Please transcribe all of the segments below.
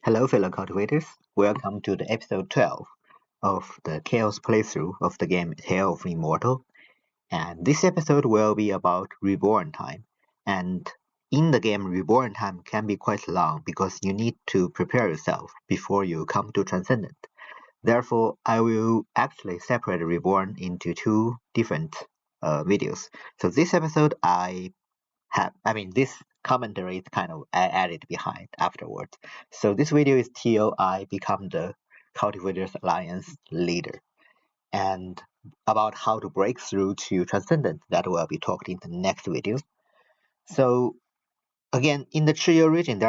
Hello fellow cultivators, welcome to the episode 12 of the Chaos playthrough of the game Tale of Immortal. And this episode will be about Reborn time. And in the game, Reborn time can be quite long because you need to prepare yourself before you come to Transcendent. Therefore, I will actually separate Reborn into two different videos. So this episode this commentary is kind of added behind afterwards. So this video is till I become the Cultivators Alliance leader. And about how to break through to Transcendent, that will be talked in the next video. So again, in the Chi You region,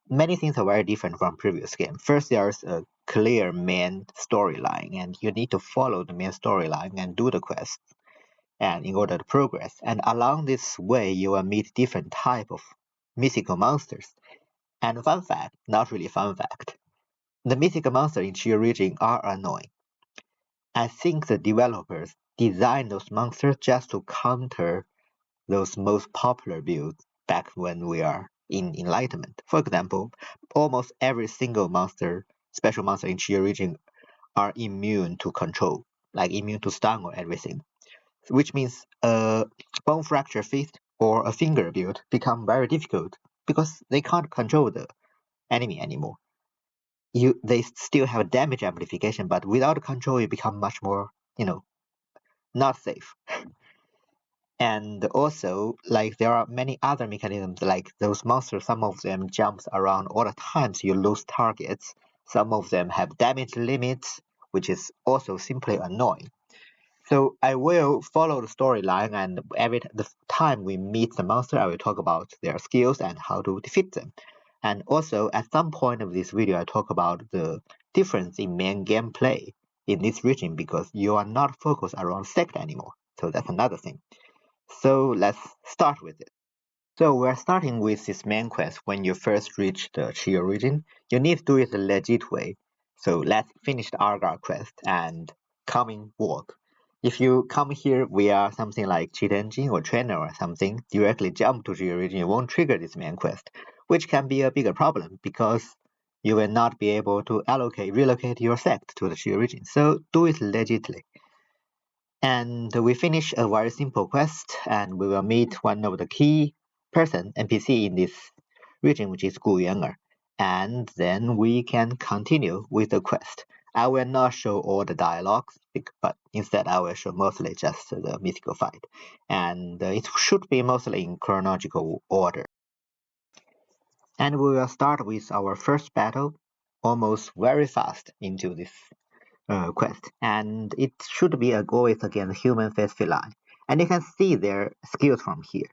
many things are very different from previous game. First, there's a clear main storyline, and you need to follow the main storyline and do the quests and in order to progress. And along this way, you will meet different type of mythical monsters. And fun fact, not really fun fact, the mythical monsters in Chi You region are annoying. I think the developers designed those monsters just to counter those most popular builds back when we are in Enlightenment. For example, almost every single special monster in Chi You region are immune to control, like immune to stun or everything. Which means a bone fracture fist or a finger build become very difficult because they can't control the enemy anymore. They still have damage amplification, but without control, it become much more, not safe. And also, like there are many other mechanisms, like those monsters. Some of them jumps around all the time, so you lose targets. Some of them have damage limits, which is also simply annoying. So I will follow the storyline, and the time we meet the monster, I will talk about their skills and how to defeat them. And also, at some point of this video, I talk about the difference in main gameplay in this region because you are not focused around sect anymore. So that's another thing. So let's start with it. So we're starting with this main quest. When you first reach the Chi You region, you need to do it the legit way. So let's finish the Argar quest and coming walk. If you come here via something like cheat engine or trainer or something, directly jump to Chi You region, you won't trigger this main quest, which can be a bigger problem because you will not be able to relocate your sect to the Chi You region. So do it legitly. And we finish a very simple quest, and we will meet one of the key NPC in this region, which is Jiuying. And then we can continue with the quest. I will not show all the dialogues, but instead I will show mostly just the mythical fight. And it should be mostly in chronological order. And we will start with our first battle, almost very fast into this quest, and it should be always against human face feline. And you can see their skills from here.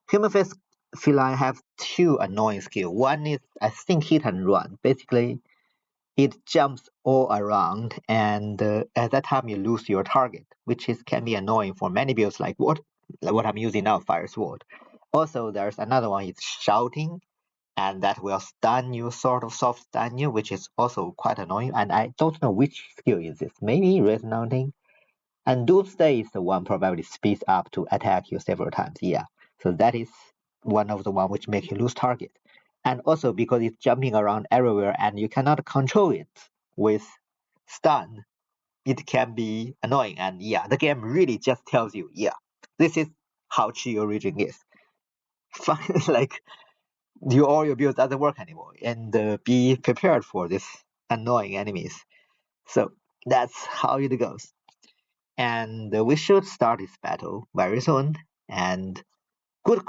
Human face feline have two annoying skills. One is, I think, hit and run. Basically, it jumps all around, and at that time you lose your target, which can be annoying for many builds like what I'm using now, Fire Sword. Also, there's another one, it's shouting, and that will stun you, sort of soft stun you, which is also quite annoying. And I don't know which skill is this. Maybe resonating. And Doomsday is the one probably speeds up to attack you several times. Yeah, so that is one of the one which make you lose target. And also because it's jumping around everywhere and you cannot control it with stun, it can be annoying. And yeah, the game really just tells you, yeah, this is how Chi You region is. Like all your builds doesn't work anymore, and be prepared for this annoying enemies. So that's how it goes. And we should start this battle very soon. And good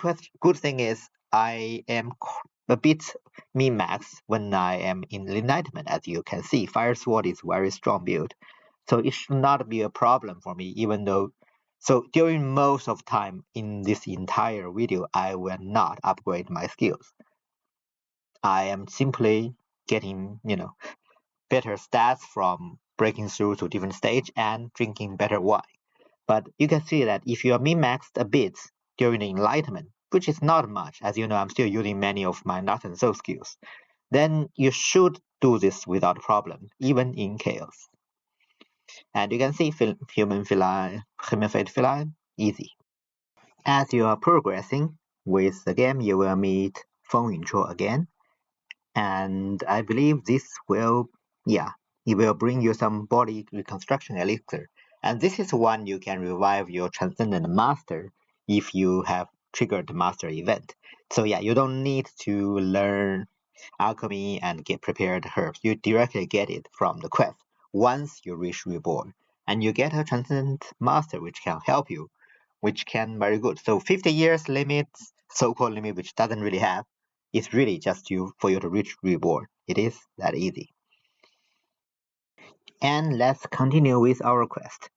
thing is I am a bit min-max when I am in Enlightenment. As you can see, Fire Sword is very strong build, so it should not be a problem for me, even though. So during most of time in this entire video, I will not upgrade my skills. I am simply getting, better stats from breaking through to different stage and drinking better wine. But you can see that if you are min-maxed a bit during the Enlightenment, which is not much, as you know, I'm still using many of my Not and Soul skills, then you should do this without problem, even in Chaos. And you can see human fate feline, easy. As you are progressing with the game, you will meet Feng Yunchuo again. And I believe this will, yeah, it will bring you some body reconstruction elixir. And this is one you can revive your Transcendent Master if you have triggered the Master event. So yeah, you don't need to learn alchemy and get prepared herbs. You directly get it from the quest once you reach Reborn. And you get a Transcendent Master which can help you, which can very good. So 50 years limit, so-called limit, which doesn't really have, it's really just for you to reach Reborn. It is that easy. And let's continue with our quest.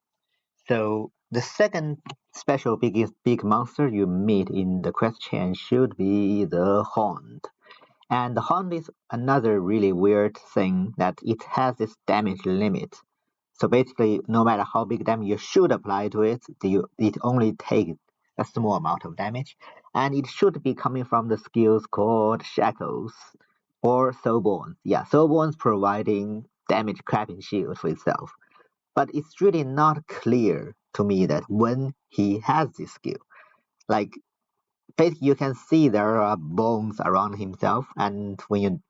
So the second special big monster you meet in the quest chain should be the Hound. And the Hound is another really weird thing that it has this damage limit. So basically, no matter how big damage you should apply to it, it only takes a small amount of damage. And it should be coming from the skills called Shackles or Soulborns. Yeah, Soulborns providing damage capping shield for itself. But it's really not clear to me that when he has this skill, like basically you can see there are bones around himself, and when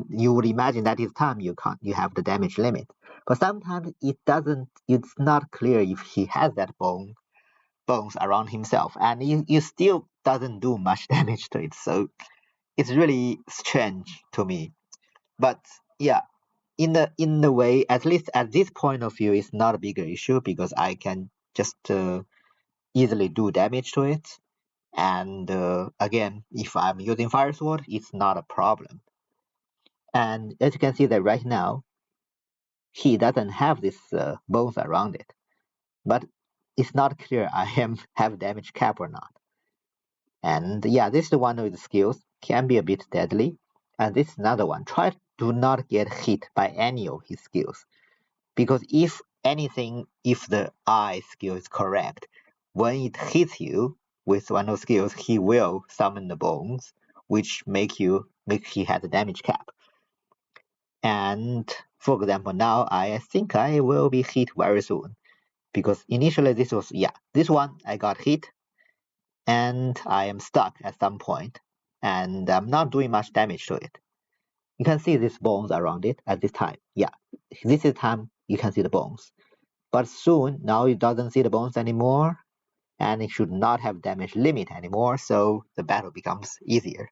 you would imagine that is time you have the damage limit. But sometimes it's not clear if he has that bones around himself, and it still doesn't do much damage to it. So it's really strange to me. But yeah, in the way, at least at this point of view, it's not a bigger issue because I can just easily do damage to it. And again, if I'm using Fire Sword, it's not a problem. And as you can see that right now, he doesn't have this bones around it. But it's not clear I have damage cap or not. And yeah, this is one of the skills, can be a bit deadly. And this is another one. Try to not get hit by any of his skills. Because if the eye skill is correct, when it hits you with one of the skills, he will summon the bones, which make he has a damage cap. And for example, now I think I will be hit very soon. Because initially this one I got hit and I am stuck at some point and I'm not doing much damage to it. You can see these bones around it at this time. Yeah, this is time you can see the bones. But soon, now it doesn't see the bones anymore, and it should not have damage limit anymore, so the battle becomes easier.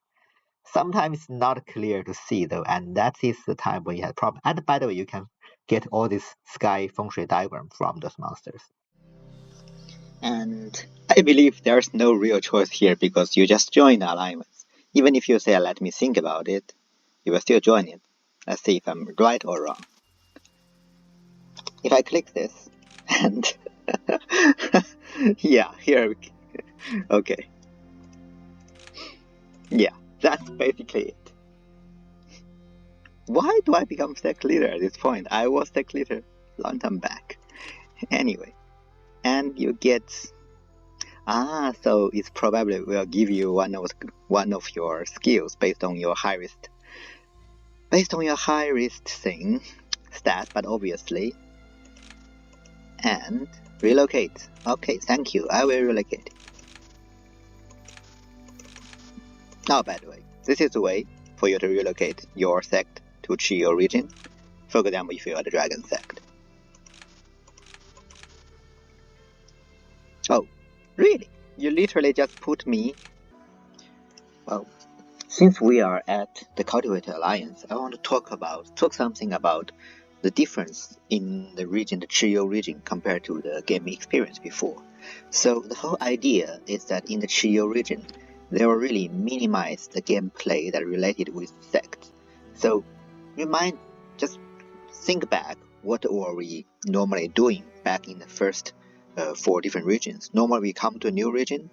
Sometimes it's not clear to see though, and that is the time when you have problem. And by the way, you can get all this sky feng shui diagram from those monsters. And I believe there's no real choice here because you just join the alliance. Even if you say let me think about it, you will still join it. Let's see if I'm right or wrong. If I click this and yeah, here okay. Yeah, that's basically it. Why do I become sect leader at this point? I was sect leader long time back. Anyway, and you get so it probably will give you one of your skills based on your high risk thing stat, but obviously. And relocate. Okay, thank you. I will relocate. Now, by the way, this is the way for you to relocate your sect to Chi You region. For example, if you are the dragon sect. Oh, really? You literally just put me... Well, since we are at the Cultivator Alliance, I want to talk something about the difference in the region, the Chi You region, compared to the game experience before. So the whole idea is that in the Chi You region, they will really minimize the gameplay that related with sects. So just think back, what were we normally doing back in the first 4 different regions? Normally we come to a new region,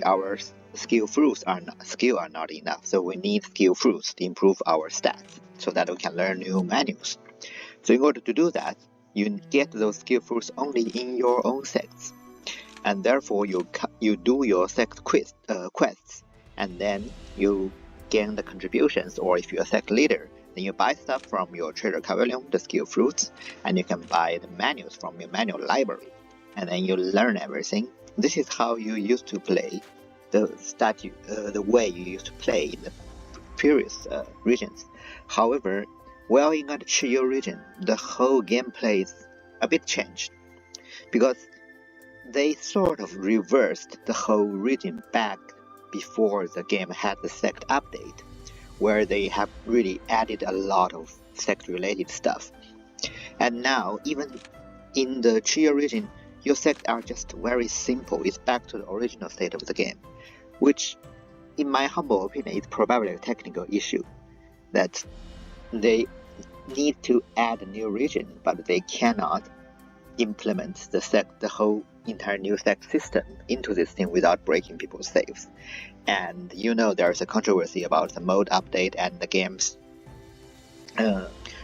our skill fruits are not enough, so we need skill fruits to improve our stats so that we can learn new menus. So in order to do that, you get those skill fruits only in your own sects, and therefore you do your sect quests, and then you gain the contributions, or if you're a sect leader, then you buy stuff from your treasure pavilion, the skill fruits, and you can buy the menus from your menu library, and then you learn everything. This is how you used to play the way you used to play previous regions. However, while in the Chi You region, the whole gameplay is a bit changed because they sort of reversed the whole region back before the game had the sect update, where they have really added a lot of sect related stuff. And now, even in the Chi You region, your sects are just very simple. It's back to the original state of the game, which, in my humble opinion, is probably a technical issue that they need to add a new region, but they cannot implement the whole entire new sect system into this thing without breaking people's saves. And there's a controversy about the mode update, and the game's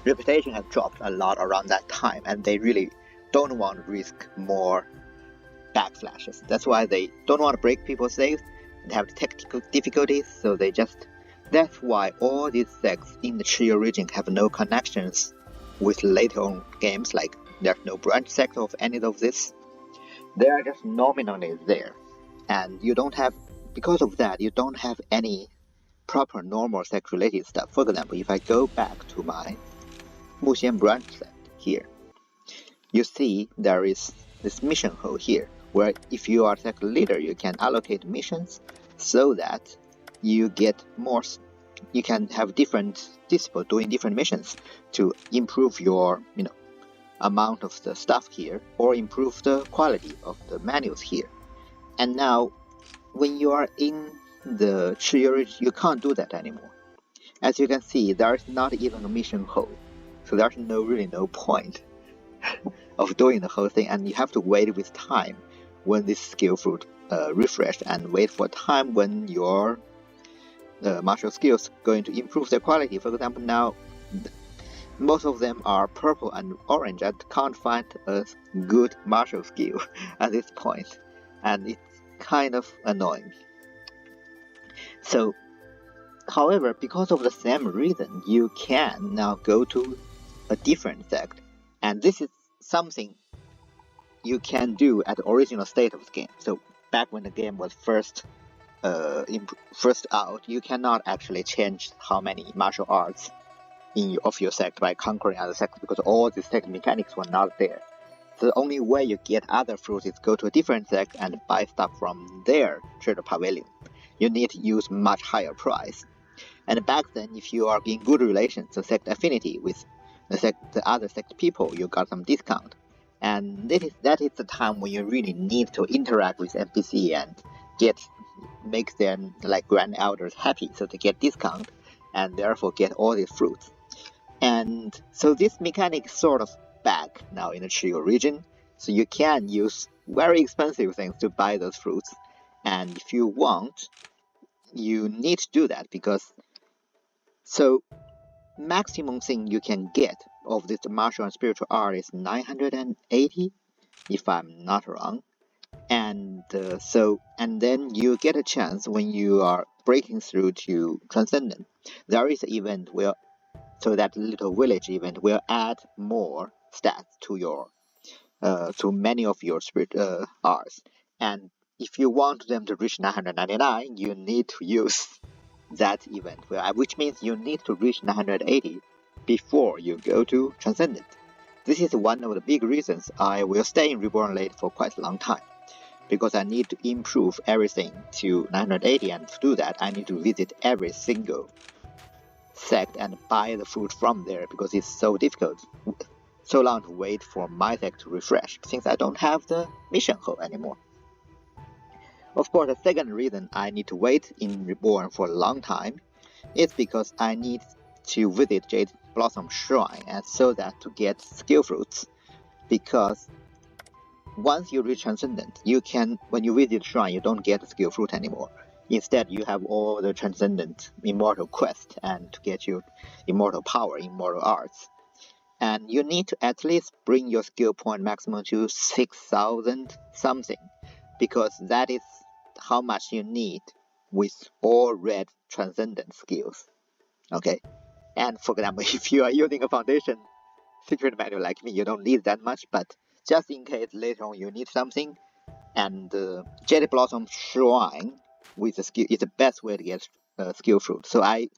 reputation has dropped a lot around that time, and they really don't want to risk more backflashes. That's why they don't want to break people's saves and have technical difficulties, so that's why all these sects in the Chi You region have no connections with later on games. Like, there's no branch sect of any of this. They are just nominally there, and because of that, you don't have any proper normal sect related stuff. For example, if I go back to my Muxian branch sect here, you see there is this mission hole here, where if you are sect leader, you can allocate missions so that you can have different disciples doing different missions to improve your amount of the stuff here, or improve the quality of the menus here. And now, when you are in the Chi You region, you can't do that anymore. As you can see, there's not even a mission hole, so there's really no point of doing the whole thing, and you have to wait with time when this skill fruit refresh, and wait for time when your martial skills going to improve their quality. For example, now most of them are purple and orange. I can't find a good martial skill at this point, and it's kind of annoying. So, however, because of the same reason, you can now go to a different sect, and this is something you can do at the original state of the game. So back when the game was first out, you cannot actually change how many martial arts of your sect by conquering other sects, because all the sect mechanics were not there. So the only way you get other fruits is go to a different sect and buy stuff from their treasure pavilion. You need to use much higher price. And back then, if you are in good relations, the sect affinity with the other sect people, you got some discount. And that is the time when you really need to interact with NPC and make them like grand elders happy, so they get discount and therefore get all these fruits. And so this mechanic is sort of back now in the Chi You region, so you can use very expensive things to buy those fruits, and if you want, you need to do that, because maximum thing you can get of this martial and spiritual art is 980, if I'm not wrong. And then you get a chance when you are breaking through to Transcendent. There is an event so that little village event will add more stats to your to many of your spirit arts. And if you want them to reach 999, you need to use that event, which means you need to reach 980 before you go to Transcendent. This is one of the big reasons I will stay in Reborn Late for quite a long time, because I need to improve everything to 980, and to do that I need to visit every single sect and buy the food from there, because it's so difficult, so long to wait for my sect to refresh, since I don't have the mission hole anymore. Of course, the second reason I need to wait in Reborn for a long time is because I need to visit Jade Blossom Shrine, and so that to get skill fruits, because once you reach Transcendent, when you visit Shrine, you don't get the skill fruit anymore. Instead, you have all the Transcendent Immortal quest and to get your Immortal power, Immortal arts. And you need to at least bring your skill point maximum to 6,000 something, because that is how much you need with all red Transcendent skills. Okay? And for example, if you are using a Foundation secret menu like me, you don't need that much, but just in case later on you need something, and Jade Blossom Shrine with the skill is the best way to get skill fruit. So I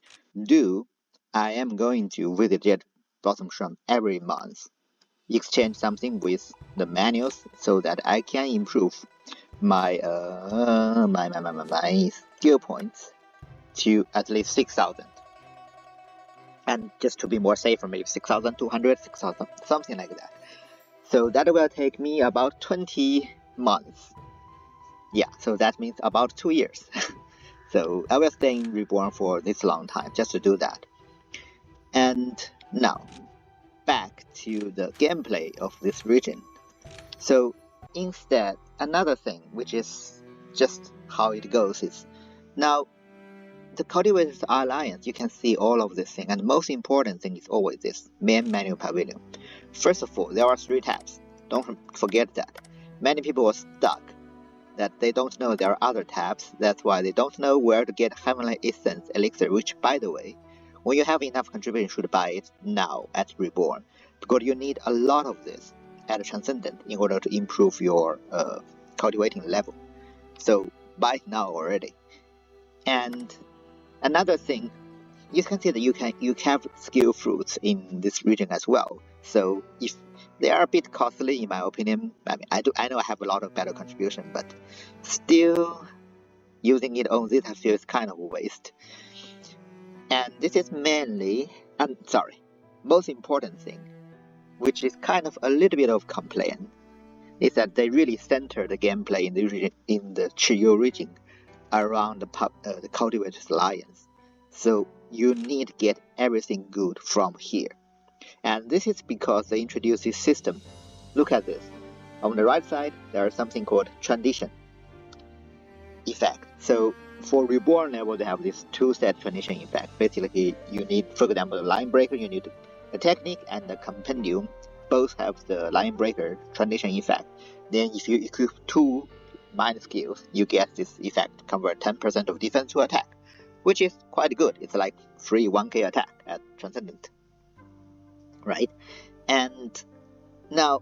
am going to visit Jet Blossom Shrine every month, exchange something with the manuals so that I can improve my my skill points to at least 6,000. And just to be more safer, maybe 6,200, 6,000, something like that. So that will take me about 20 months. Yeah, so that means about 2 years. So I will stay in Reborn for this long time just to do that. And now, back to the gameplay of this region. So instead, another thing, which is just how it goes, is now the Cultivator Alliance, you can see all of this thing, and the most important thing is always this main menu pavilion. First of all, there are 3 tabs. Don't forget that. Many people are stuck, that they don't know there are other tabs. That's why they don't know where to get Heavenly Essence Elixir, which, by the way, when you have enough contribution, you should buy it now at Reborn, because you need a lot of this at Transcendent in order to improve your cultivating level. So buy it now already. And another thing, you can see that you have skill fruits in this region as well. So if they are a bit costly, in my opinion, I mean, I know I have a lot of better contribution, but still using it on this I feel is kind of a waste. And this is mainly, most important thing, which is kind of a little bit of complaint, is that they really center the gameplay in the region, in the Chi You region, around the Cultivator's Alliance. So you need to get everything good from here. And this is because they introduced this system. Look at this. On the right side, there is something called transition effect. So for Reborn level, they have this 2-set transition effect. Basically, you need, for example, the line breaker, you need the technique and the compendium. Both have the line breaker transition effect. Then if you equip 2 mind skills, you get this effect, convert 10% of defense to attack, which is quite good. It's like free 1k attack at Transcendent, right? And now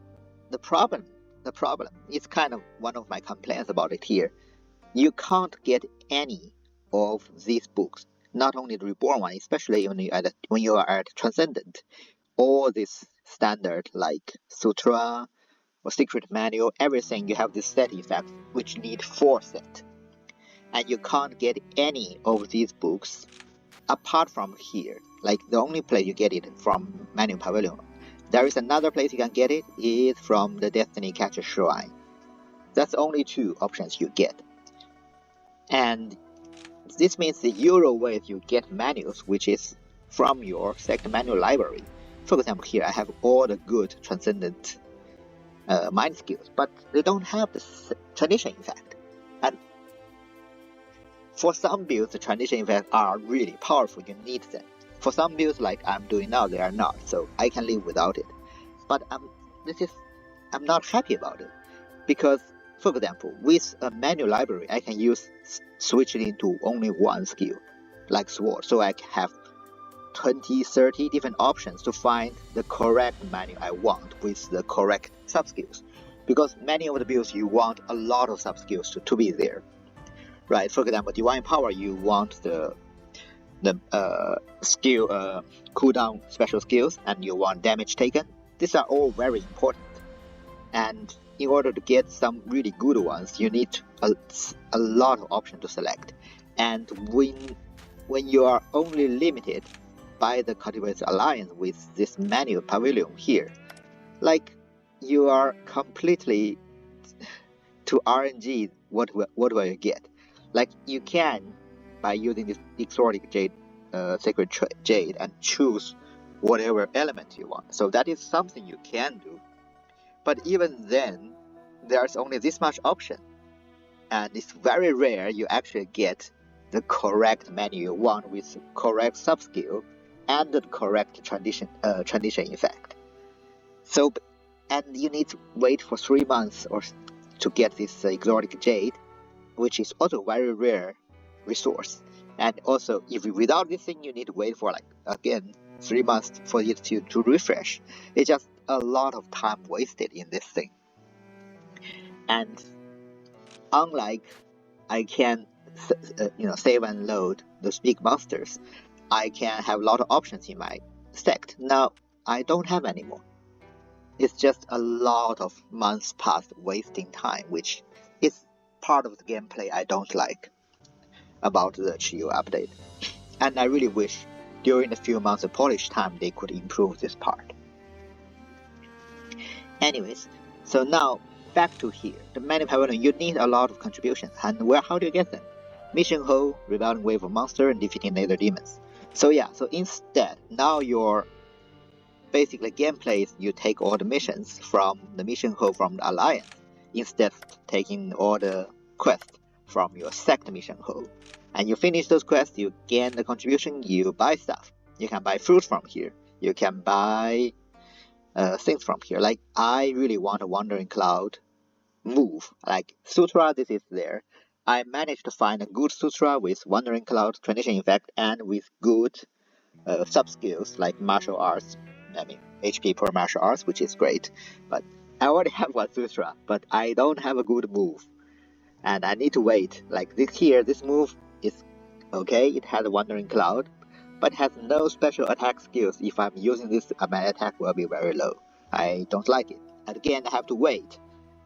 the problem is kind of one of my complaints about it here. You can't get any of these books, not only the Reborn one, especially when you are at Transcendent. All this standard like Sutra or Secret Manual, everything, you have this set effect which need 4 set. And you can't get any of these books apart from here. Like the only place you get it from Manual Pavilion. There is another place you can get it, is from the Destiny Catcher Shrine. That's only 2 options you get. And this means the usual way you get manuals, which is from your sect manual library. For example, here I have all the good Transcendent mind skills, but they don't have the transition effect. And for some builds, the transition effects are really powerful, you need them. For some builds like I'm doing now, they are not, so I can live without it. But I'm not happy about it, because for example, with a manual library, I can switch it into only 1 skill, like Sword, so I can have 20, 30 different options to find the correct manual I want with the correct sub-skills. Because many of the builds, you want a lot of sub-skills to be there, right? For example, Divine Power, you want the skill cooldown special skills, and you want damage taken. These are all very important. And in order to get some really good ones, you need a lot of options to select. And when you are only limited by the Cultivator Alliance with this manual pavilion here, like you are completely to RNG, what will you get? Like you can, by using this exotic jade, sacred jade, and choose whatever element you want. So that is something you can do. But even then, there's only this much option, and it's very rare you actually get the correct menu you want with correct sub-skill and the correct transition effect. So, and you need to wait for 3 months or to get this exotic jade, which is also very rare resource. And also, if without this thing, you need to wait for 3 months for it to refresh. It's just a lot of time wasted in this thing. And unlike I can save and load those big monsters, I can have a lot of options in my sect. Now I don't have anymore. It's just a lot of months passed wasting time, which is part of the gameplay I don't like about the Chi You update. And I really wish during the few months of polish time they could improve this part. Anyways, so now back to here. The menu pavilion, you need a lot of contributions, and how do you get them? Mission Hole, rebelling wave of monster, and defeating nether demons. So yeah, so instead, now your basically gameplay is you take all the missions from the mission hole from the Alliance, instead of taking all the quests from your sect mission hole. And you finish those quests, you gain the contribution, you buy stuff. You can buy fruits from here, you can buy things from here. Like, I really want a Wandering Cloud move. Like, Sutra, this is there. I managed to find a good Sutra with Wandering Cloud, Transition Effect, and with good sub-skills like martial arts. I mean, HP per martial arts, which is great. But I already have one Sutra, but I don't have a good move. And I need to wait. Like this move is okay, it has a Wandering Cloud, but has no special attack skills. If I'm using this, my attack will be very low. I don't like it. And again, I have to wait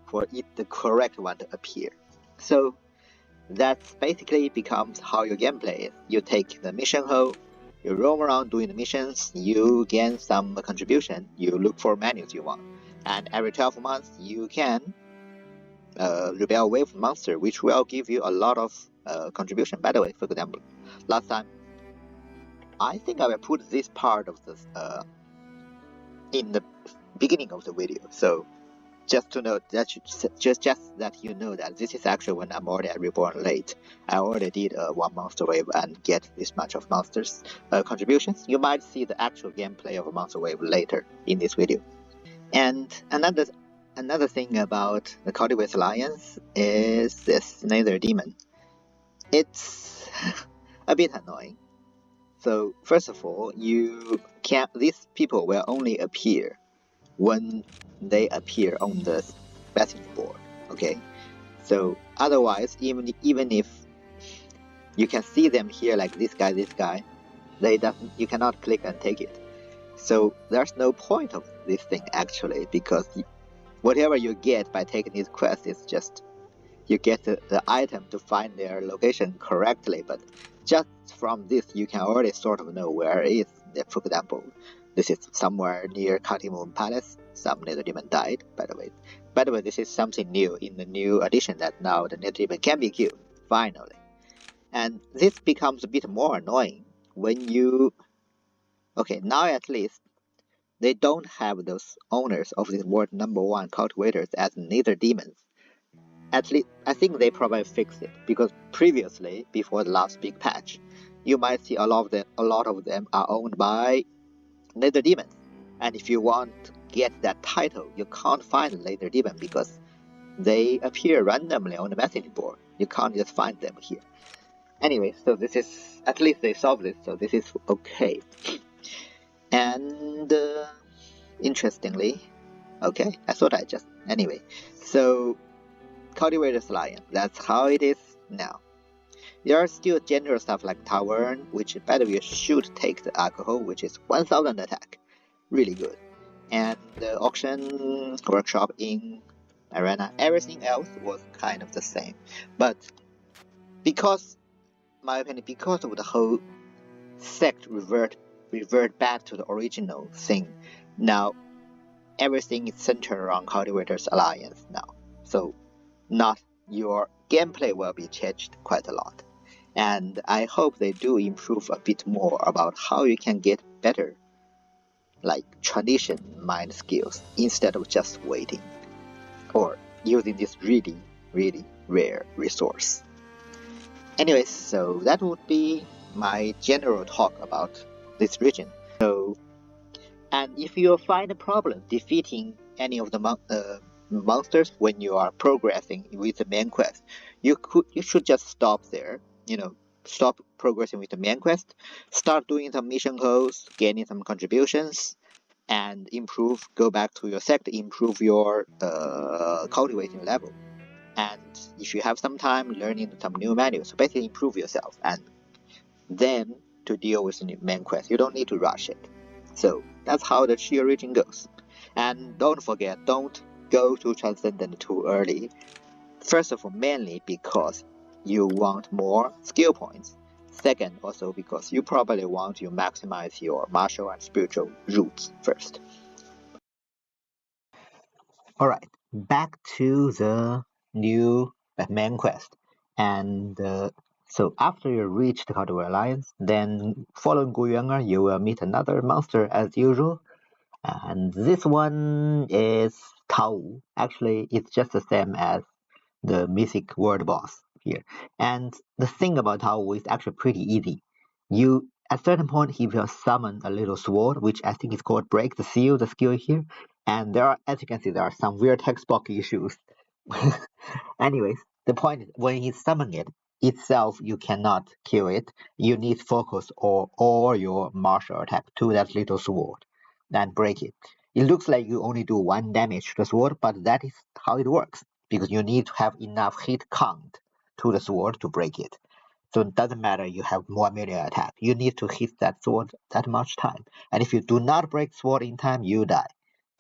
for the correct one to appear. So that's basically becomes how your gameplay is. You take the mission hole, you roam around doing the missions, you gain some contribution, you look for menus you want, and every 12 months you can rebel wave monster, which will give you a lot of contribution. By the way, for example, last time, I think I will put this part of this in the beginning of the video. So just to know that just that you know that this is actually when I'm already at Reborn Late. I already did one monster wave and get this much of monsters contributions. You might see the actual gameplay of a monster wave later in this video. And another thing about the Cultivator Alliance is this Nether Demon. It's a bit annoying. So first of all, these people will only appear when they appear on the message board. Okay, so otherwise, even if you can see them here, like this guy, you cannot click and take it. So there's no point of this thing actually, because whatever you get by taking this quest is just you get the item to find their location correctly. But just from this, you can already sort of know where it is. For example, this is somewhere near Katimun Palace. Some Nether Demon died, by the way. By the way, this is something new in the new edition, that now the Nether Demon can be killed, finally. And this becomes a bit more annoying when you... Okay, now at least, they don't have those owners of this world #1 cultivators as Nether Demons. At least, I think they probably fixed it, because previously, before the last big patch, you might see a lot of them are owned by Nether Demons. And if you want to get that title, you can't find Nether Demon because they appear randomly on the message board. You can't just find them here. Anyway, so this is, at least they solved this, so this is okay. And interestingly, okay, I thought I just... Anyway, so Cultivator Alliance, that's how it is now. There are still general stuff like Tavern, which by the way should take the alcohol, which is 1000 attack. Really good. And the auction, workshop, in arena, everything else was kind of the same. But because, my opinion, because of the whole sect revert back to the original thing, now everything is centered around Cultivator's Alliance now. So not your gameplay will be changed quite a lot. And I hope they do improve a bit more about how you can get better like tradition mind skills instead of just waiting or using this really, really rare resource. Anyways, so that would be my general talk about this region. So, and if you find a problem defeating any of the monsters when you are progressing with the main quest, you should just stop there. Stop progressing with the main quest, start doing some mission goals, gaining some contributions, and go back to your sect, improve your cultivating level. And if you have some time, learning some new menus, so basically improve yourself, and then to deal with the main quest. You don't need to rush it. So that's how the Chi You region goes. And don't forget, don't go to Transcendent too early. First of all, mainly because you want more skill points. Second, also because you probably want to maximize your martial and spiritual roots first. Alright, back to the new main quest. And so after you reach the Cultivator Alliance, then following Jiuying, you will meet another monster as usual. And this one is Taowu. Actually, it's just the same as the mythic world boss here. And the thing about Taowu is actually pretty easy. You at a certain point he will summon a little sword, which I think is called Break the Seal, the skill here. And there are, as you can see, there are some weird text box issues. Anyways, the point is when he summons it itself, you cannot kill it. You need to focus all your martial attack to that little sword and break it. It looks like you only do 1 damage to the sword, but that is how it works, because you need to have enough hit count to the sword to break it. So it doesn't matter you have more melee attack. You need to hit that sword that much time. And if you do not break sword in time, you die.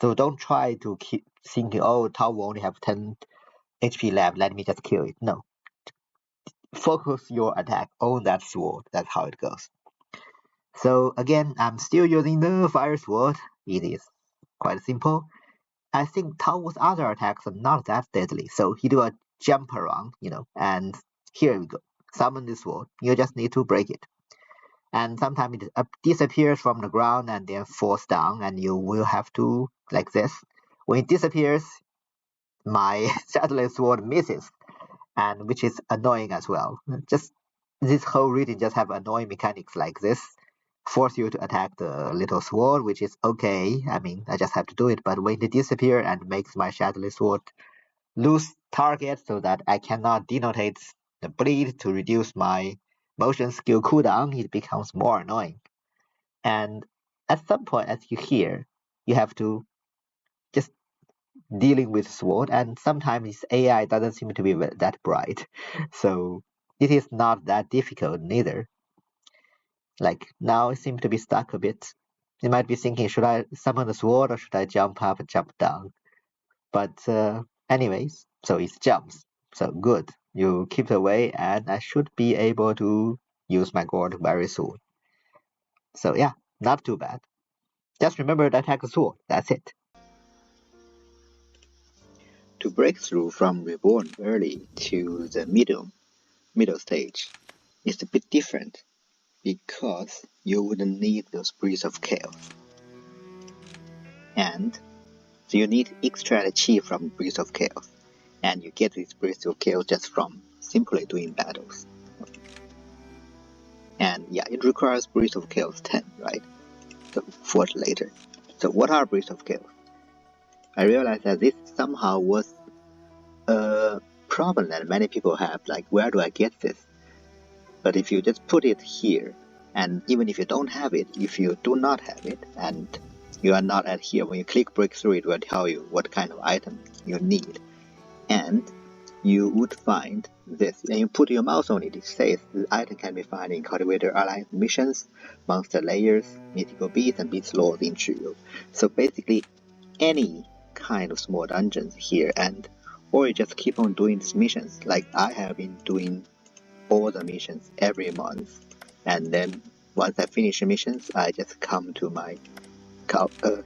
So don't try to keep thinking, oh, Taowu only have 10 HP left, let me just kill it. No. Focus your attack on that sword. That's how it goes. So again, I'm still using the fire sword. It is quite simple. I think Taowu's other attacks are not that deadly, so he do a jump around, and here we go. Summon this sword. You just need to break it. And sometimes it disappears from the ground and then falls down, and you will have to, like this. When it disappears, my shadowless sword misses, and which is annoying as well. Just this whole region just have annoying mechanics like this. Force you to attack the little sword, which is okay. I mean, I just have to do it. But when it disappears and makes my shadowless sword lose target so that I cannot denotate the bleed to reduce my motion skill cooldown, it becomes more annoying. And at some point, as you hear, you have to just dealing with sword, and sometimes its AI doesn't seem to be that bright. So it is not that difficult neither. Like now it seems to be stuck a bit. You might be thinking, should I summon the sword or should I jump up and jump down? But anyways, so it jumps. So good. You keep away and I should be able to use my gourd very soon. So yeah, not too bad. Just remember to attack the sword. That's it. To break through from Reborn early to the middle stage is a bit different, because you wouldn't need those breeds of chaos. And so you need extract chi from breeds of chaos. And you get these breeds of chaos just from simply doing battles. And yeah, it requires breeds of chaos 10, right? So for later. So what are breeds of chaos? I realized that this somehow was a problem that many people have, like where do I get this? But if you just put it here, and even if you don't have it, if you do not have it, and you are not at here, when you click breakthrough, it will tell you what kind of item you need. And you would find this, and you put your mouse on it, it says the item can be found in Cultivator Alliance missions, monster layers, mythical beasts, and beast lords in Chi You. So basically, any kind of small dungeons here, or you just keep on doing these missions, like I have been doing all the missions every month, and then once I finish the missions, I just come to my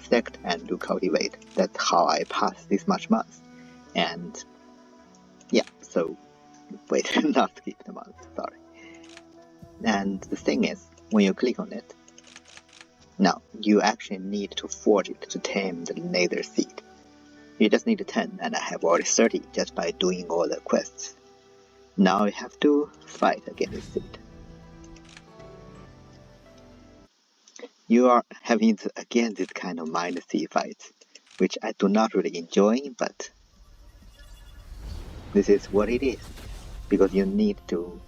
sect and do cultivate. That's how I pass this much months. And yeah, so wait, not skip the month, sorry. And the thing is, when you click on it, now you actually need to forge it to tame the nether seed. You just need 10, and I have already 30 just by doing all the quests. Now you have to fight against this seed. You are having again this kind of mind seed fights, which I do not really enjoy, but this is what it is, because you need to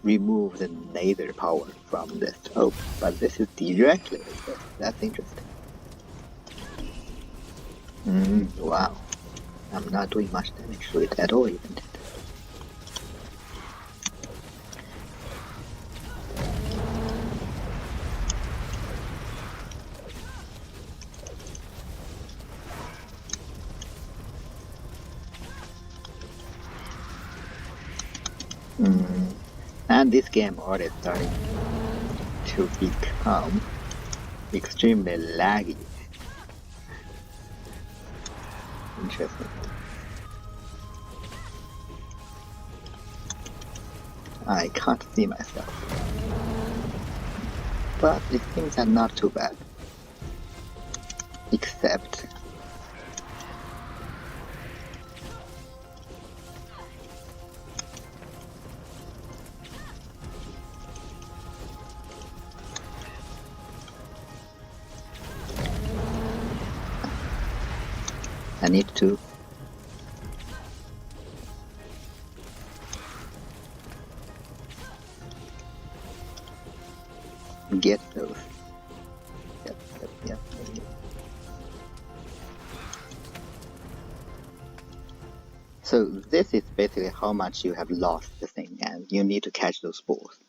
remove the nether power from this. Oh, but this is directly with this. That's interesting. Wow. I'm not doing much damage to it at all even. And this game already starting to become extremely laggy. Interesting. I can't see myself. But it seems that not too bad. Except I need to get those. Yep. So this is basically how much you have lost the thing, and you need to catch those balls.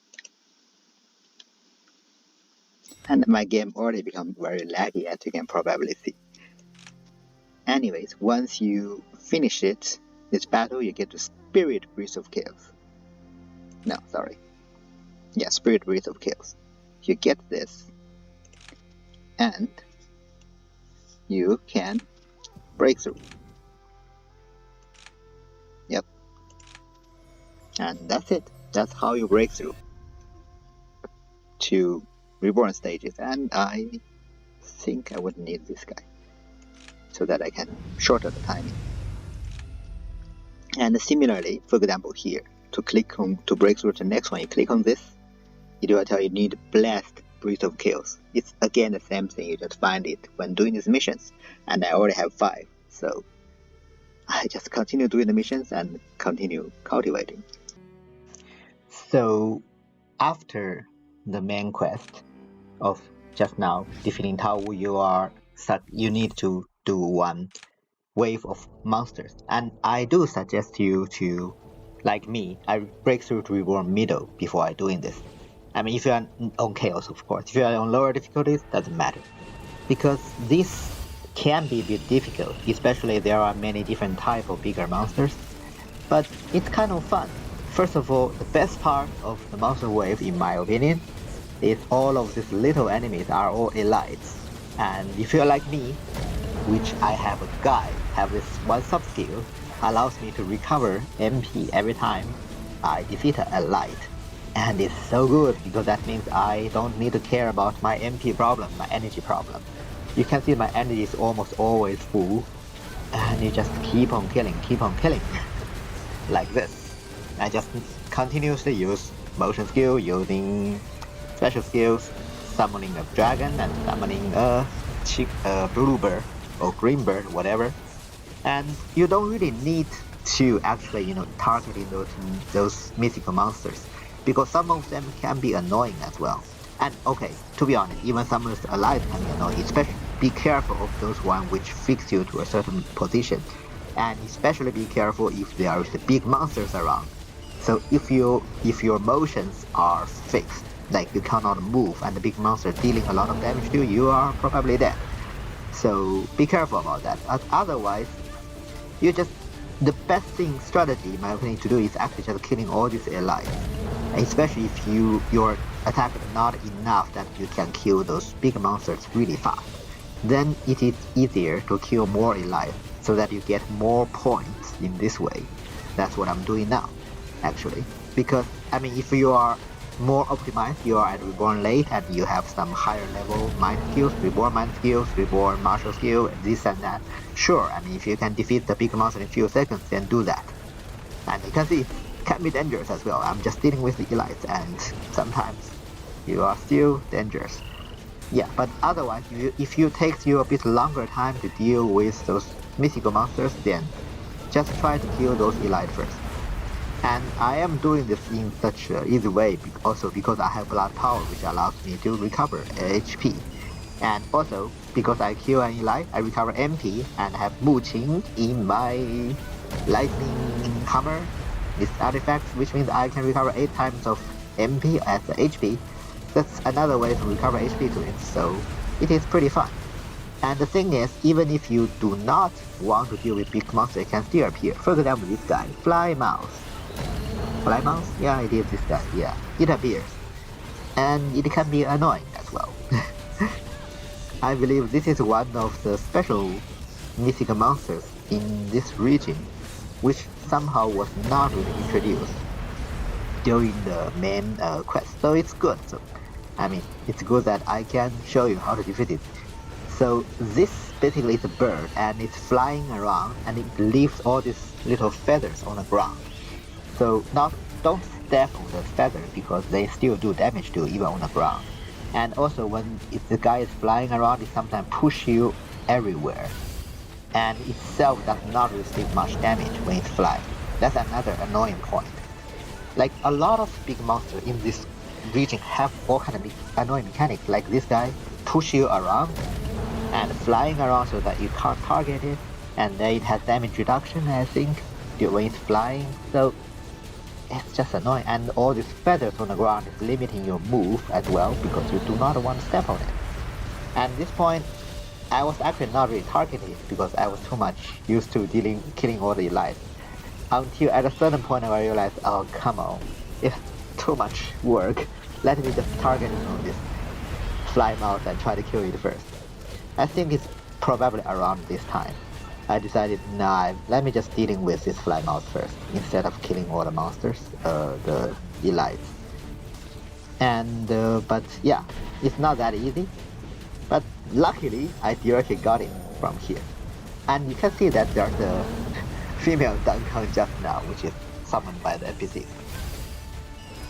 And my game already become very laggy, as you can probably see. Anyways, once you finish it, this battle, you get the Spirit Breath of Chaos. No, sorry. Yeah, Spirit Breath of Chaos. You get this, and you can break through. Yep. And that's it. That's how you break through to Reborn stages. And I think I would need this guy so that I can shorten the timing. And similarly, for example, here, to break through to the next one, you click on this, it will tell you need Blessed Breath of Chaos. It's again the same thing, you just find it when doing these missions, and I already have 5, so I just continue doing the missions and continue cultivating. So after the main quest of just now, defeating Taowu, you need to do one wave of monsters, and I do suggest you to, like me, I break through to Reborn Middle before I doing this. I mean, if you are on Chaos, of course. If you are on lower difficulties, doesn't matter, because this can be a bit difficult, especially there are many different type of bigger monsters, but it's kind of fun. First of all, the best part of the monster wave, in my opinion, is all of these little enemies are all elites, and if you're like me, which I have this one sub-skill, allows me to recover MP every time I defeat a elite. And it's so good because that means I don't need to care about my MP problem, my energy problem. You can see my energy is almost always full, and you just keep on killing, like this. I just continuously use motion skill, using special skills, summoning a dragon and summoning a bluebird or green bird, whatever. And you don't really need to actually, targeting those mythical monsters, because some of them can be annoying as well. And okay, to be honest, even some of the allies can be annoying. Especially be careful of those ones which fix you to a certain position, and especially be careful if there is big monsters around. So if your motions are fixed, like you cannot move, and the big monster dealing a lot of damage to you, you are probably dead. So be careful about that. Otherwise, the best strategy in my opinion to do is actually just killing all these allies. Especially if your attack is not enough that you can kill those big monsters really fast. Then it is easier to kill more allies so that you get more points in this way. That's what I'm doing now, actually. Because, I mean, if you are more optimized, you are at Reborn Late and you have some higher level mind skills, Reborn mind skills, Reborn martial skill, this and that. Sure, I mean, if you can defeat the big monster in a few seconds, then do that. And you can see, it can be dangerous as well. I'm just dealing with the elites, and sometimes you are still dangerous. Yeah, but otherwise, if it takes you a bit longer time to deal with those mythical monsters, then just try to kill those elite first. And I am doing this in such an easy way also because I have blood power, which allows me to recover HP. And also, because I kill an elite, I recover MP and have Muqing in my lightning hammer. This artifact, which means I can recover 8 times of MP as the HP. That's another way to recover HP to it, so it is pretty fun. And the thing is, even if you do not want to deal with big monsters, it can still appear. For example, this guy, Fly Mouse. Fly Mouse? Yeah, it is this guy, yeah. It appears. And it can be annoying as well. I believe this is one of the special mythic monsters in this region, which somehow was not really introduced during the main quest. So it's good. So, I mean, it's good that I can show you how to defeat it. So this basically is a bird, and it's flying around, and it leaves all these little feathers on the ground. So don't step on the feathers because they still do damage to you even on the ground. And also if the guy is flying around, it sometimes push you everywhere. And itself does not receive much damage when it's flying. That's another annoying point. Like a lot of big monsters in this region have all kind of annoying mechanics, like this guy push you around and flying around so that you can't target it, and then it has damage reduction, I think, when it's flying. So it's just annoying, and all these feathers on the ground is limiting your move as well because you do not want to step on it. And at this point, I was actually not really targeting it because I was too much used to killing all the elites. Until at a certain point I realized, oh come on, it's too much work. Let me just target this fly mouse and try to kill it first. I think it's probably around this time. I decided, nah, let me just dealing with this fly mouse first instead of killing all the monsters, the elites. And but yeah, it's not that easy. But luckily, I directly got it from here. And you can see that there's a female Duncan just now, which is summoned by the NPC.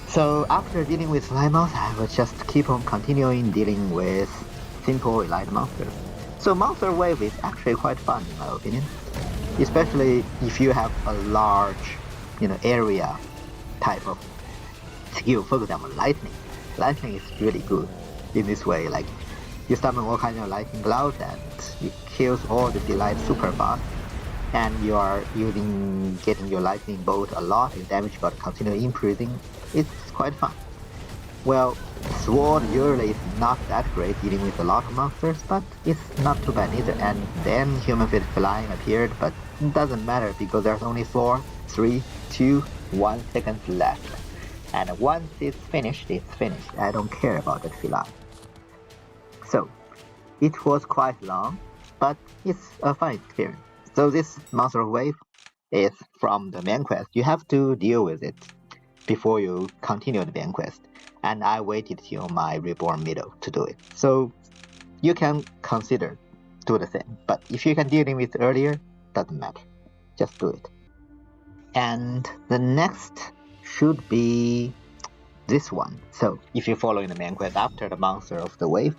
So after dealing with fly mouse, I will just keep on continuing dealing with simple elite monsters. So monster wave is actually quite fun in my opinion, especially if you have a large, area type of skill. For example, lightning. Lightning is really good in this way. Like you summon all kinds of lightning clouds and it kills all the elites super fast. And you are getting your lightning bolt a lot, and damage got continue increasing. It's quite fun. Well, Sword usually is not that great dealing with a lot of monsters, but it's not too bad either. And then Human Fit Feline appeared, but it doesn't matter because there's only 4, 3, 2, 1 seconds left. And once it's finished, it's finished. I don't care about that Feline. So, it was quite long, but it's a fun experience. So this monster wave is from the main quest. You have to deal with it before you continue the main quest. And I waited till my Reborn Middle to do it. So you can consider do the same. But if you can deal with it earlier, doesn't matter. Just do it. And the next should be this one. So if you follow in the main quest after the monster of the wave,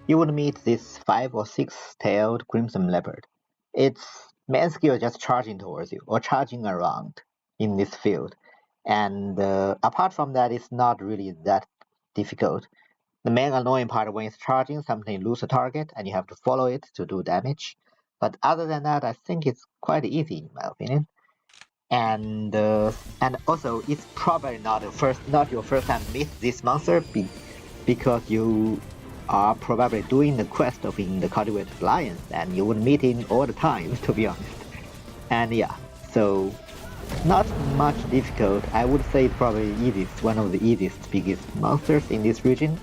you would meet this 5 or 6-tailed Crimson Leopard. Its main skill is just charging towards you or charging around in this field. And apart from that, it's not really that difficult. The main annoying part when it's charging, something lose a target and you have to follow it to do damage. But other than that, I think it's quite easy in my opinion. And also, it's probably not your first time meet this monster because you are probably doing the quest of in the Cultivator Alliance and you would meet him all the time, to be honest. And yeah, so not much difficult. I would say probably one of the easiest, biggest monsters in this region.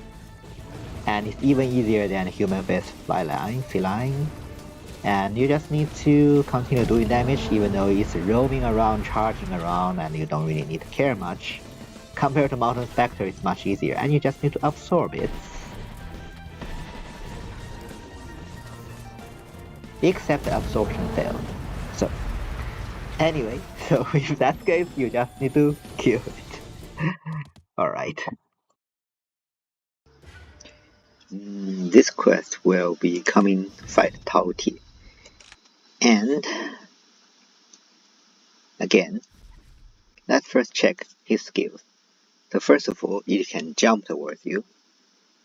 And it's even easier than human-based Feline. And you just need to continue doing damage even though it's roaming around, charging around, and you don't really need to care much. Compared to Mountain Spectre, it's much easier, and you just need to absorb it. Except the absorption failed. So, anyway, so if that's the case, you just need to kill it. Alright. This quest will be coming fight Taotie. And again, let's first check his skills. So first of all, it can jump towards you,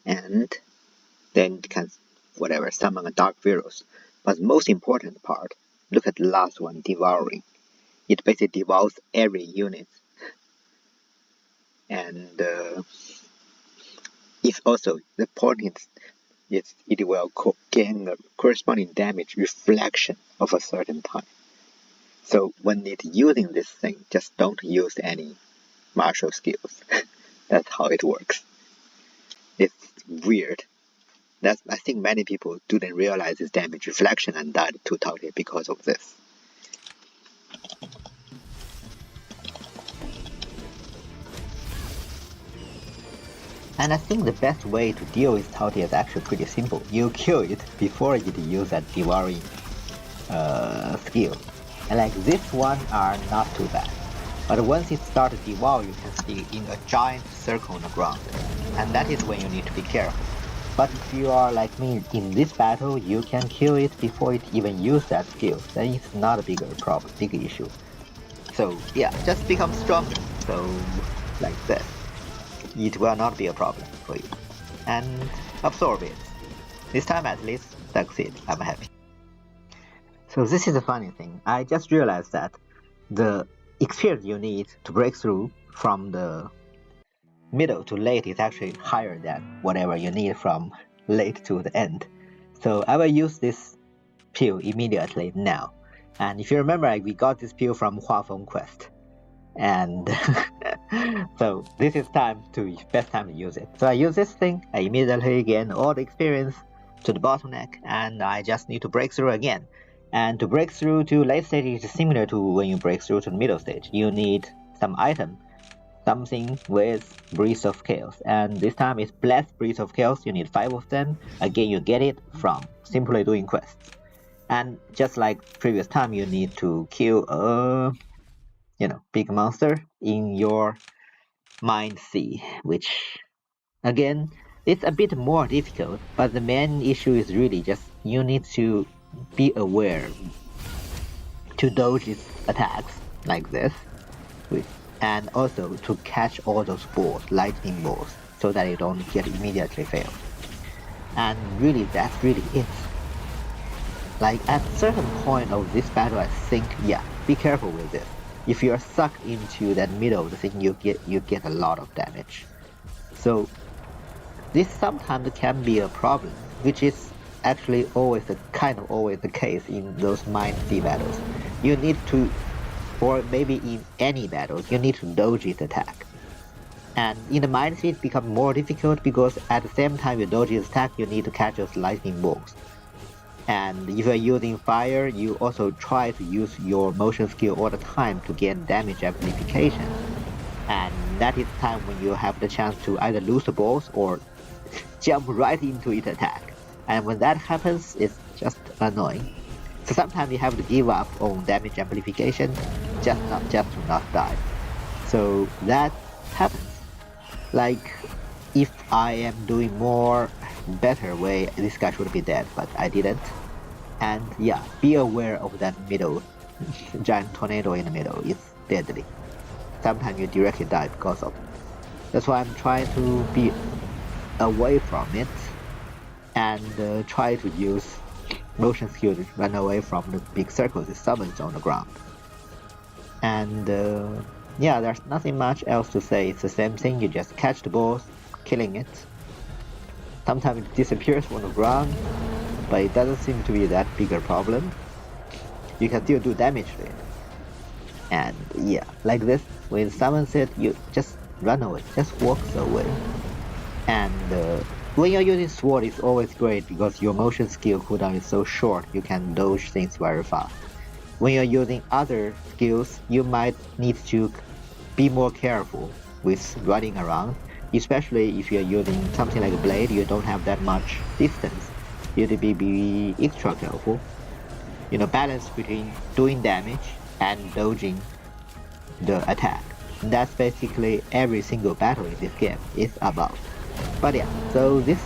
and then it can whatever, summon a dark virus. But the most important part, look at the last one, devouring. It basically devours every unit. And it's also, the point is it will gain a corresponding damage reflection of a certain time. So when it's using this thing, just don't use any martial skills. That's how it works. It's weird. I think many people didn't realize this damage reflection and died to Taotie because of this. And I think the best way to deal with Taotie is actually pretty simple. You kill it before it uses that devouring skill. And like this one are not too bad. But once it starts to devour, you can see in a giant circle on the ground. And that is when you need to be careful. But if you are like me in this battle, you can kill it before it even uses that skill. Then it's not a big issue. So yeah, just become stronger. So like this. It will not be a problem for you. And absorb it. This time at least succeed. I'm happy. So this is a funny thing. I just realized that the experience you need to break through from the middle to late is actually higher than whatever you need from late to the end. So I will use this pill immediately now. And if you remember, we got this pill from Huafeng Quest. And so this is best time to use it. So I use this thing, I immediately gain all the experience to the bottleneck, and I just need to break through again. And to break through to late stage is similar to when you break through to the middle stage. You need some item, something with Breeze of Chaos, and this time it's Blessed Breeze of Chaos. You need 5 of them. Again, you get it from simply doing quests. And just like previous time, you need to kill a big monster in your Mind Sea, which again, it's a bit more difficult, but the main issue is really just you need to be aware to dodge its attacks like this, and also to catch all those balls, lightning balls, so that you don't get immediately failed. And really, that's really it. Like at certain point of this battle, I think, yeah, be careful with this. If you are sucked into that middle of the thing, you get a lot of damage. So this sometimes can be a problem, which is actually always the case in those Mind Sea battles. You need to, or maybe in any battles, you need to dodge its attack. And in the Mind Sea, it becomes more difficult because at the same time you dodge its attack, you need to catch those lightning bolts. And if you're using fire, you also try to use your motion skill all the time to get damage amplification. And that is the time when you have the chance to either lose the balls or jump right into its attack. And when that happens, it's just annoying. So sometimes you have to give up on damage amplification just to not die. So that happens. Like if I am doing better way, this guy should be dead, but I didn't. And yeah, be aware of that middle giant tornado in the middle. It's deadly. Sometimes you directly die because of it. That's why I'm trying to be away from it and try to use motion skill to run away from the big circles it summons on the ground. And yeah, there's nothing much else to say. It's the same thing. You just catch the balls, killing it. Sometimes it disappears from the ground, but it doesn't seem to be that big a problem. You can still do damage to it. And yeah, like this, when someone said you just run away, just walk away. And when you're using sword, it's always great because your motion skill cooldown is so short, you can dodge things very fast. When you're using other skills, you might need to be more careful with running around, especially if you're using something like a blade. You don't have that much distance. You need to be extra careful. Balance between doing damage and dodging the attack. That's basically every single battle in this game is about. But yeah, so this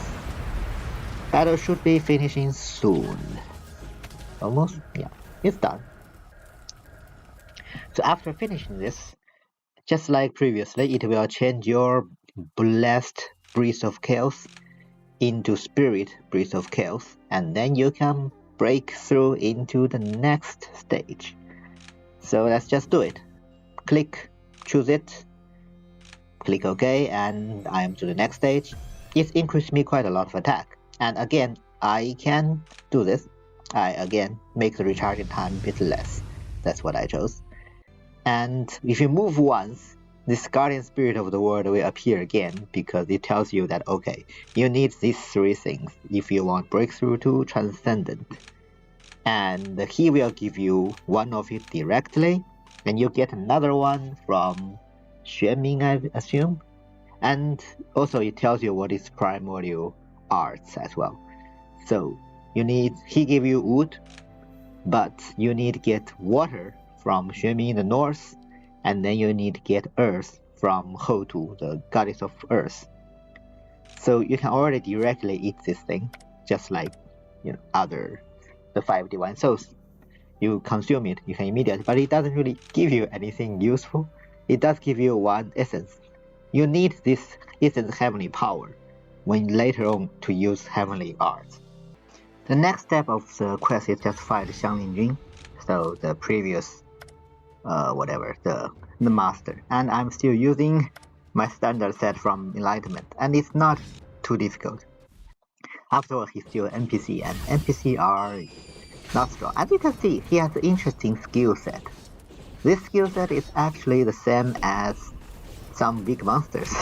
battle should be finishing soon. Almost, yeah, it's done. So after finishing this, just like previously, it will change your Blessed Breeze of Chaos into Spirit Breath of Chaos, and then you can break through into the next stage. So let's just do it. Click, choose it, click OK, and I am to the next stage. It increased me quite a lot of attack, and again I can do this. I again make the recharging time a bit less. That's what I chose. And if you move once, this Guardian Spirit of the World will appear again because it tells you that okay, you need these three things if you want Breakthrough to Transcendent. And he will give you one of it directly, and you get another one from Xuanming, I assume. And also it tells you what is Primordial Arts as well. So he give you wood, but you need to get water from Xuanming in the north, and then you need to get earth from Houtu, the goddess of earth. So you can already directly eat this thing, just like the 5 divine souls. You consume it, you can immediately, but it doesn't really give you anything useful. It does give you one essence. You need this essence heavenly power when later on to use heavenly arts. The next step of the quest is just fight Xiang Lingjun, so the previous the master, and I'm still using my standard set from Enlightenment, and it's not too difficult. After all, he's still an NPC, and NPC are not strong. As you can see, he has an interesting skill set. This skill set is actually the same as some big monsters.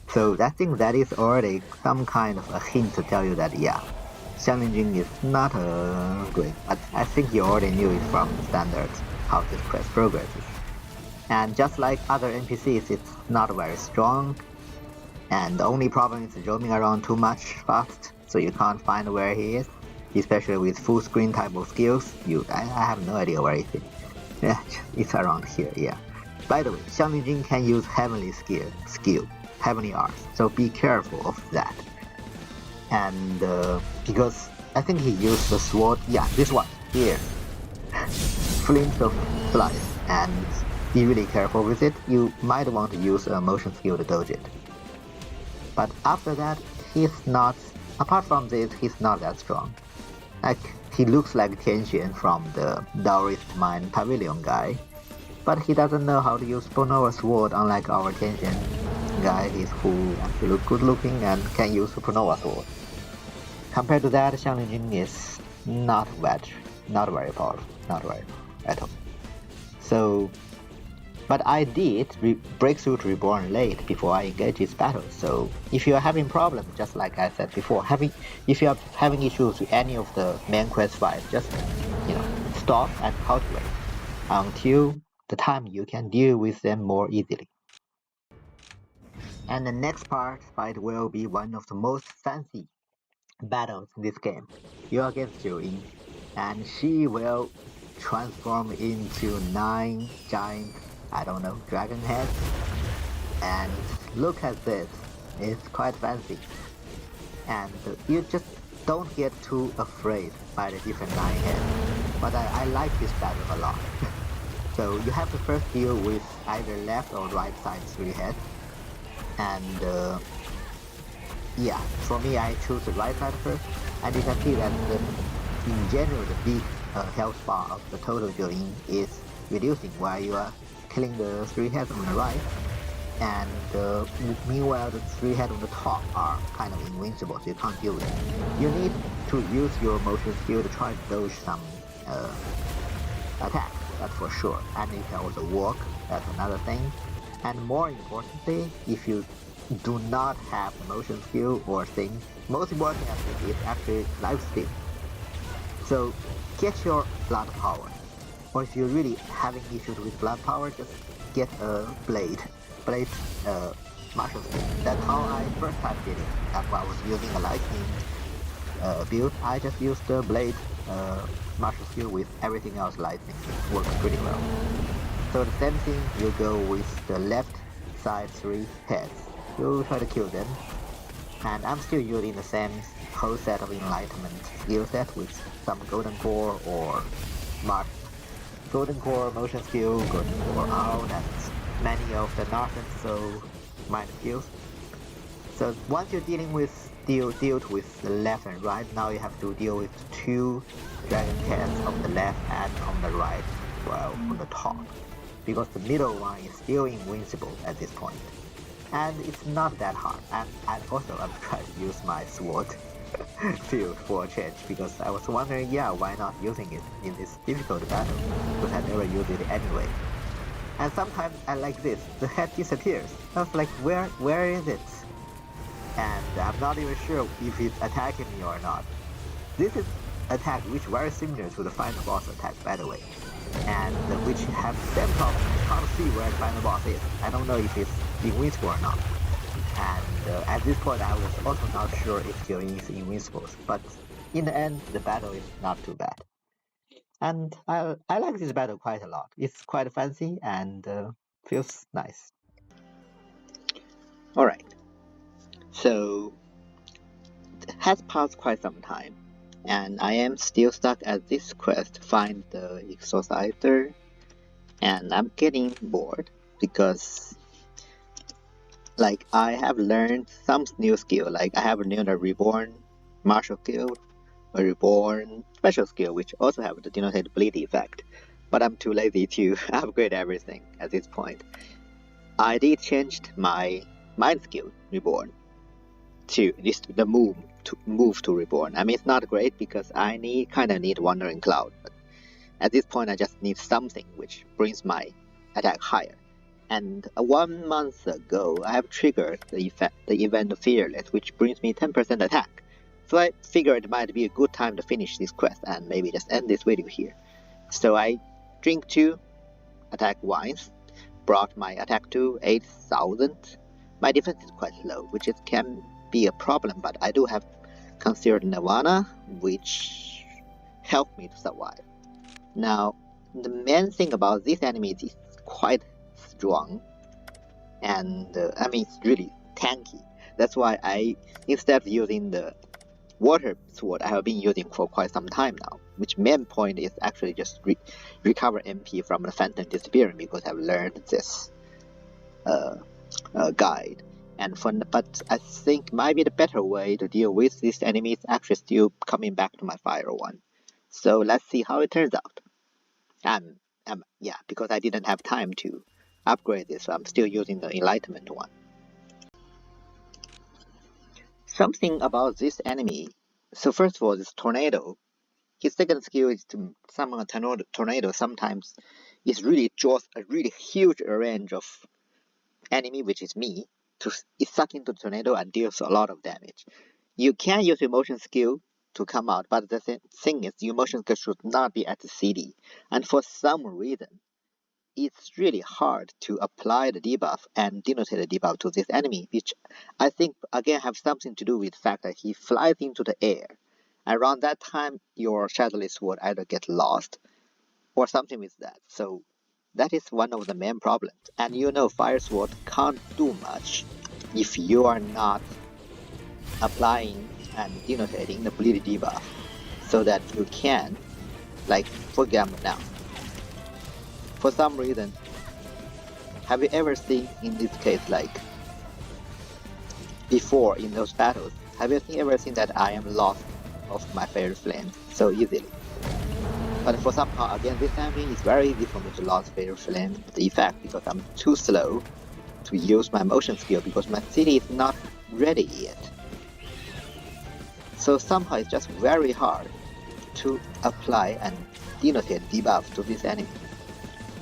So I think that is already some kind of a hint to tell you that yeah, Xiang Lingjun is not great, but I think you already knew it from standards how this quest progresses. And just like other NPCs, it's not very strong, and the only problem is roaming around too much fast, so you can't find where he is, especially with full screen type of skills. I have no idea where he is. Yeah, it's around here, yeah. By the way, Xiang Lingjun can use heavenly skill, heavenly arts, so be careful of that. And because I think he used the sword, yeah, this one here, Flint of Slice, and be really careful with it. You might want to use a motion skill to dodge it. But after that, apart from this, he's not that strong. Like, he looks like Tianxuan from the Taoist Mine Pavilion guy, but he doesn't know how to use Supernova Sword, unlike our Tianxuan guy. He's cool and look good looking and can use Supernova Sword. Compared to that, Xiang Lingjun is not very powerful at all. So, but I did Breakthrough to Reborn Late before I engage this battle. So if you are having problems, just like I said before, if you are having issues with any of the main quest fights, just stop and cultivate until the time you can deal with them more easily. And the next fight will be one of the most fancy battles in this game. You're against Jiuying, and she will transform into 9 giant, dragon heads. And look at this, it's quite fancy. And you just don't get too afraid by the different 9 heads. But I like this battle a lot. So you have to first deal with either left or right side 3 heads. And yeah, for me I choose the right side first. And you can see that in general the big health bar of the total Jiuying is reducing while you are killing the 3 heads on the right, and meanwhile the 3 heads on the top are kind of invincible, so you can't deal with it. You need to use your motion skill to try to dodge some attacks, that's for sure, and you can also walk, that's another thing. And more importantly, if you do not have the motion skill or things, most important thing is actually lifesteal. So get your blood power, or if you're really having issues with blood power, just get a blade martial skill. That's how I first time did it. That's why I was using a lightning build. I just used the blade martial skill with everything else lightning. It works pretty well. So the same thing, you go with the left side 3 heads. You try to kill them. And I'm still using the same whole set of Enlightenment skill set with some Golden Core or Golden Core motion skill, Golden Core out, and many of the North and Soul minor skills. So once you're dealing with dealt with the left and right. Now you have to deal with 2 dragon cats on the left and on the right, well, on the top, because the middle one is still invincible at this point. And it's not that hard. And also I'm trying to use my sword field for a change, because I was wondering, yeah, why not using it in this difficult battle, because I never use it anyway. And sometimes I like this, the head disappears. I was like, where is it? And I'm not even sure if it's attacking me or not. This is attack which very similar to the final boss attack, by the way, and which have the same problem. I can't see where the final boss is. I don't know if it's invincible or not. And at this point I was also not sure if Jiuying is invincible, but in the end the battle is not too bad. And I like this battle quite a lot. It's quite fancy and feels nice. Alright, so it has passed quite some time, and I am still stuck at this quest to find the exorciser, and I'm getting bored because like I have learned some new skill, like I have learned a Reborn martial skill, a Reborn special skill, which also have the denoted bleed effect, but I'm too lazy to upgrade everything at this point. I did change my mind skill, Reborn, to the move to Reborn. I mean, it's not great because I kinda need Wandering Cloud, but at this point I just need something which brings my attack higher. And 1 month ago, I have triggered the event Fearless, which brings me 10% attack. So I figured it might be a good time to finish this quest and maybe just end this video here. So I drink 2, attack once, brought my attack to 8,000. My defense is quite low, which can be a problem, but I do have Concealed Nirvana, which helped me to survive. Now, the main thing about this enemy is it's quite strong, and I mean it's really tanky. That's why instead of using the water sword I have been using for quite some time now, which main point is actually just recover MP from the phantom disappearing, because I've learned this guide. But I think maybe the better way to deal with this enemy is actually still coming back to my fire one. So let's see how it turns out. Yeah, because I didn't have time to upgrade this, so I'm still using the enlightenment one. Something about this enemy. So first of all, this tornado. His second skill is to summon a tornado. Sometimes it really draws a really huge range of enemy, which is me, to suck into the tornado and deals a lot of damage. You can use your motion skill to come out, but the thing is, your motion skill should not be at the CD. And for some reason, it's really hard to apply the debuff and denotate the debuff to this enemy, which I think again have something to do with the fact that he flies into the air. Around that time, your Shadowless Sword either get lost or something with that. So that is one of the main problems. And you know, Fire Sword can't do much if you are not applying and denotating the bleed debuff, so that you can, like for example now, for some reason, have you ever seen in this case, like before in those battles, have you ever seen that I am lost of my Fairy Flame so easily? But for somehow, again, this enemy is very easy for me to lose Fairy Flame, the effect, because I'm too slow to use my motion skill because my city is not ready yet. So somehow it's just very hard to apply and denotate debuff to this enemy,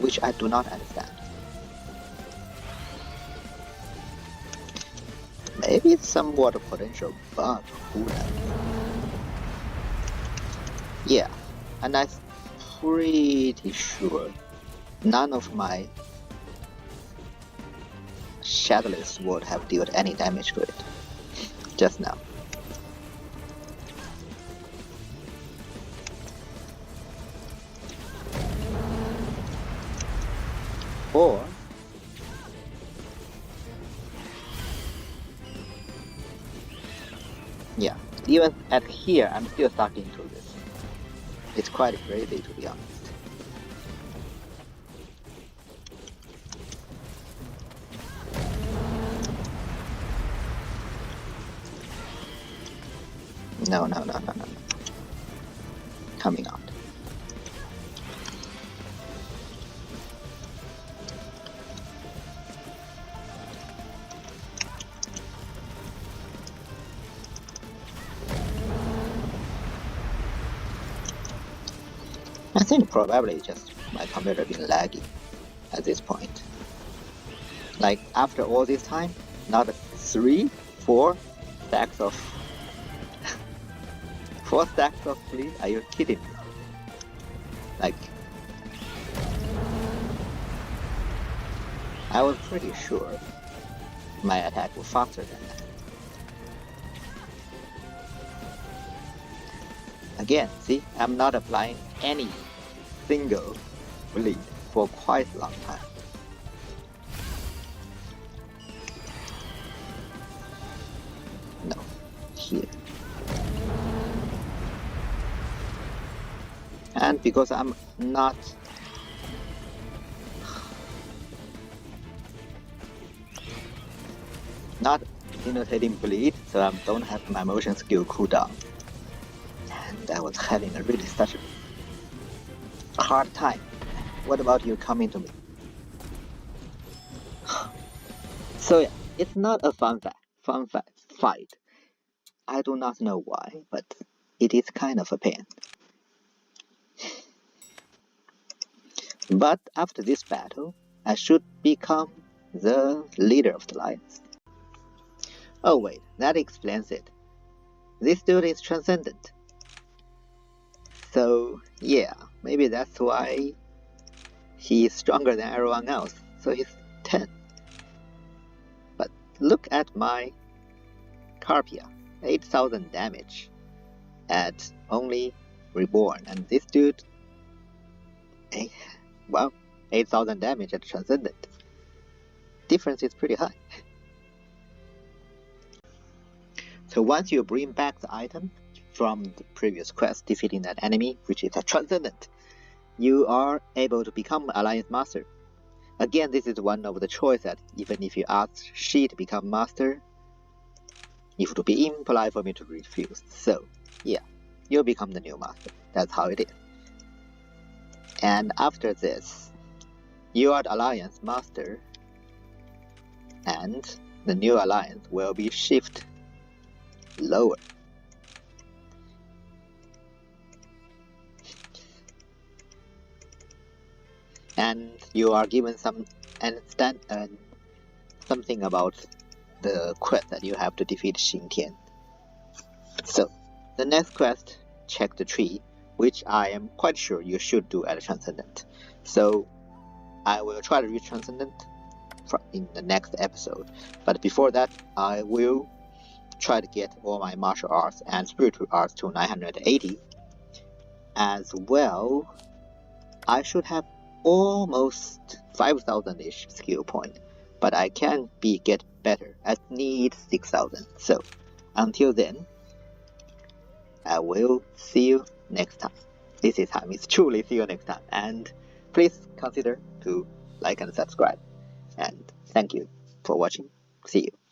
which I do not understand. Maybe it's somewhat a potential bug, who knows? Yeah, and I'm pretty sure none of my Shadowless would have dealt any damage to it just now. Or yeah, even at here I'm still stuck into this. It's quite crazy, to be honest. No. Coming out. I think probably just my computer being laggy at this point. Like after all this time, not 3, 4 stacks of 4 stacks of fleet? Are you kidding me? Like I was pretty sure my attack was faster than that. Again, see, I'm not applying any single bleed for quite a long time. No, here. And because I'm not initiating bleed, so I don't have my motion skill cooldown. And I was having a really such a hard time. What about you coming to me? So yeah, it's not a fun fight. I do not know why, but it is kind of a pain. But after this battle, I should become the leader of the Alliance. Oh wait, that explains it. This dude is transcendent. So yeah, maybe that's why he is stronger than everyone else. So he's 10. But look at my Carpia, 8,000 damage at only Reborn, and this dude, well, 8,000 damage at Transcendent. Difference is pretty high. So once you bring back the item from the previous quest, defeating that enemy, which is a Transcendent, you are able to become Alliance Master. Again, this is one of the choices that even if you ask she to become Master, it would be impolite for me to refuse. So yeah, you'll become the new Master. That's how it is. And after this, you are the Alliance Master, and the new Alliance will be shifted lower. And you are given something about the quest that you have to defeat Xingtian. So the next quest, check the tree, which I am quite sure you should do at Transcendent. So I will try to reach Transcendent in the next episode. But before that, I will try to get all my martial arts and spiritual arts to 980. As well, I should have almost 5,000-ish skill point, but I can get better. I need 6,000. So until then, I will see you next time. This is time. It's truly see you next time. And please consider to like and subscribe. And thank you for watching. See you.